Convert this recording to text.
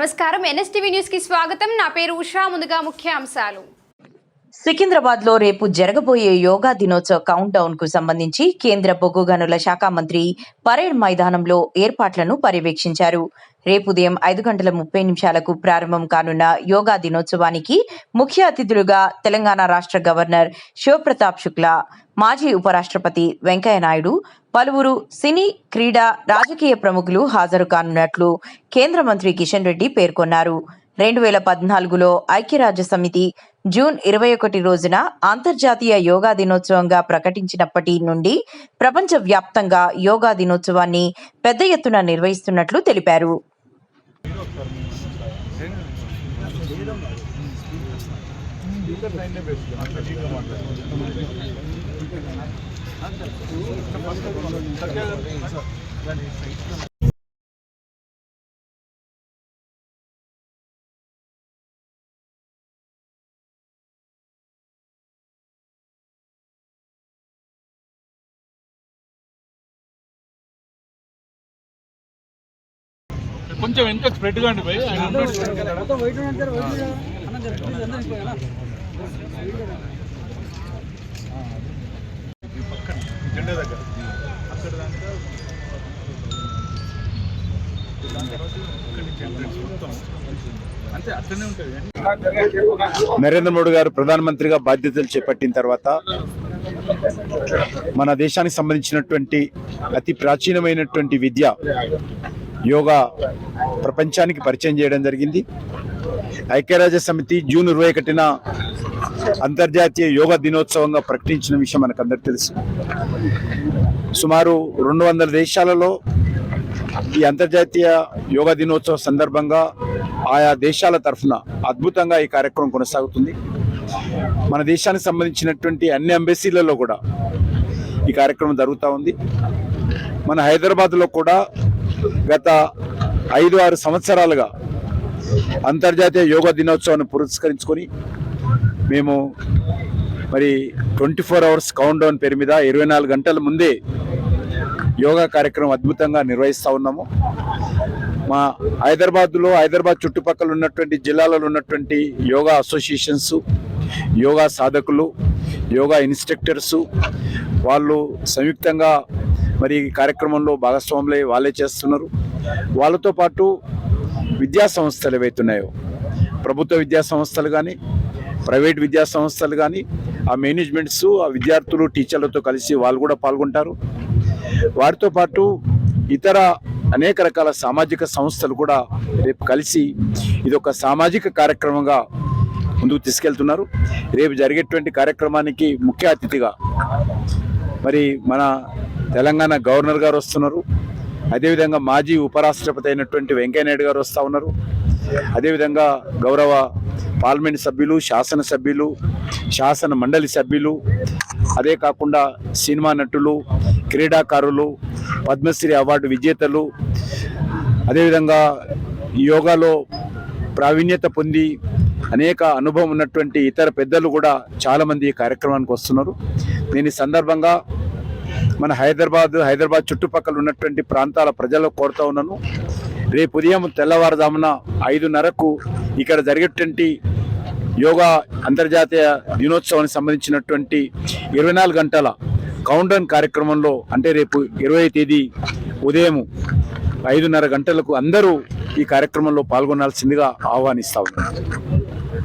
నమస్కారం NSTV news కి స్వాగతం. నా పేరు ఉషా. ముందుగా ముఖ్య అంశాలు. సికింద్రాబాద్ లో రేపు జరగబోయే యోగా దినోత్సవ కౌంట్ డౌన్ కు సంబంధించి కేంద్ర బొగ్గు గనుల శాఖ మంత్రి పరేడ్ మైదానంలో ఏర్పాట్లను పర్యవేక్షించారు. రేపు ఉదయం 5:30 ప్రారంభం కానున్న యోగా దినోత్సవానికి ముఖ్య అతిథులుగా తెలంగాణ రాష్ట్ర గవర్నర్ శివప్రతాప్ శుక్లా, మాజీ ఉపరాష్ట్రపతి వెంకయ్యనాయుడు, పలువురు సినీ, క్రీడా, రాజకీయ ప్రముఖులు హాజరు కానున్నట్లు కేంద్ర మంత్రి కిషన్ రెడ్డి పేర్కొన్నారు. 2014లో ఐక్యరాజ్య సమితి జూన్ 21 రోజున అంతర్జాతీయ యోగా దినోత్సవంగా ప్రకటించినప్పటి నుండి ప్రపంచ వ్యాప్తంగా యోగా దినోత్సవాన్ని పెద్ద ఎత్తున నిర్వహిస్తున్నట్లు తెలిపారు. కొంచెం ఎంత స్ప్రెడ్ కాండి పోయి జెండా దగ్గర అక్కడ అంతే అట్లనే ఉంటుంది. నరేంద్ర మోడీ గారు ప్రధానమంత్రిగా బాధ్యతలు చేపట్టిన తర్వాత మన దేశానికి సంబంధించినటువంటి అతి ప్రాచీనమైనటువంటి విద్య యోగా ప్రపంచానికి పరిచయం చేయడం జరిగింది. ఐక్యరాజ్య సమితి జూన్ 21న అంతర్జాతీయ యోగా దినోత్సవంగా ప్రకటించిన విషయం మనకు అందరికీ తెలుసు. సుమారు 200 దేశాలలో ఈ అంతర్జాతీయ యోగా దినోత్సవం సందర్భంగా ఆయా దేశాల తరఫున అద్భుతంగా ఈ కార్యక్రమం కొనసాగుతుంది. మన దేశానికి సంబంధించినటువంటి అన్ని ఎంబసీలలో కూడా ఈ కార్యక్రమం జరుగుతూ ఉంది. మన హైదరాబాద్లో కూడా గత 5-6 సంవత్సరాలుగా అంతర్జాతీయ యోగా దినోత్సవాన్ని పురస్కరించుకొని మేము మరి 24 అవర్స్ కౌంట్ డౌన్ పేరు మీద 24 గంటల ముందే యోగా కార్యక్రమం అద్భుతంగా నిర్వహిస్తూ ఉన్నాము. మా హైదరాబాద్ చుట్టుపక్కల ఉన్నటువంటి జిల్లాలలో ఉన్నటువంటి యోగా అసోసియేషన్స్, యోగా సాధకులు, యోగా ఇన్స్ట్రక్టర్సు వాళ్ళు సంయుక్తంగా మరి ఈ కార్యక్రమంలో భాగస్వాములై వాళ్ళే చేస్తున్నారు. వాళ్ళతో పాటు విద్యా సంస్థలు ఏవైతున్నాయో, ప్రభుత్వ విద్యా సంస్థలు కానీ, ప్రైవేట్ విద్యా సంస్థలు కానీ, ఆ మేనేజ్మెంట్స్, ఆ విద్యార్థులు, టీచర్లతో కలిసి వాళ్ళు కూడా పాల్గొంటారు. వారితో పాటు ఇతర అనేక రకాల సామాజిక సంస్థలు కూడా రేపు కలిసి ఇది ఒక సామాజిక కార్యక్రమంగా ముందుకు తీసుకెళ్తున్నారు. రేపు జరిగేటువంటి కార్యక్రమానికి ముఖ్య అతిథిగా మరి మన తెలంగాణ గవర్నర్ గారు వస్తున్నారు. అదేవిధంగా మాజీ ఉపరాష్ట్రపతి అయినటువంటి వెంకయ్యనాయుడు గారు వస్తూ ఉన్నారు. అదేవిధంగా గౌరవ పార్లమెంట్ సభ్యులు, శాసనసభ్యులు, శాసన మండలి సభ్యులు, అదే కాకుండా సినిమా నటులు, క్రీడాకారులు, పద్మశ్రీ అవార్డు విజేతలు, అదేవిధంగా యోగాలో ప్రావీణ్యత పొంది అనేక అనుభవం ఉన్నటువంటి ఇతర పెద్దలు కూడా చాలామంది ఈ కార్యక్రమానికి వస్తున్నారు. నేను ఈ సందర్భంగా మన హైదరాబాద్ చుట్టుపక్కల ఉన్నటువంటి ప్రాంతాల ప్రజలకు కోరుతా ఉన్నాను. రేపు ఉదయం తెల్లవారుజామున 5:30కు ఇక్కడ జరిగేటువంటి యోగా అంతర్జాతీయ దినోత్సవానికి సంబంధించినటువంటి 24 గంటల కౌంట్ డౌన్ కార్యక్రమంలో, అంటే రేపు 20వ తేదీ ఉదయం 5:30 గంటలకు అందరూ ఈ కార్యక్రమంలో పాల్గొనాల్సిందిగా ఆహ్వానిస్తా ఉన్నాను.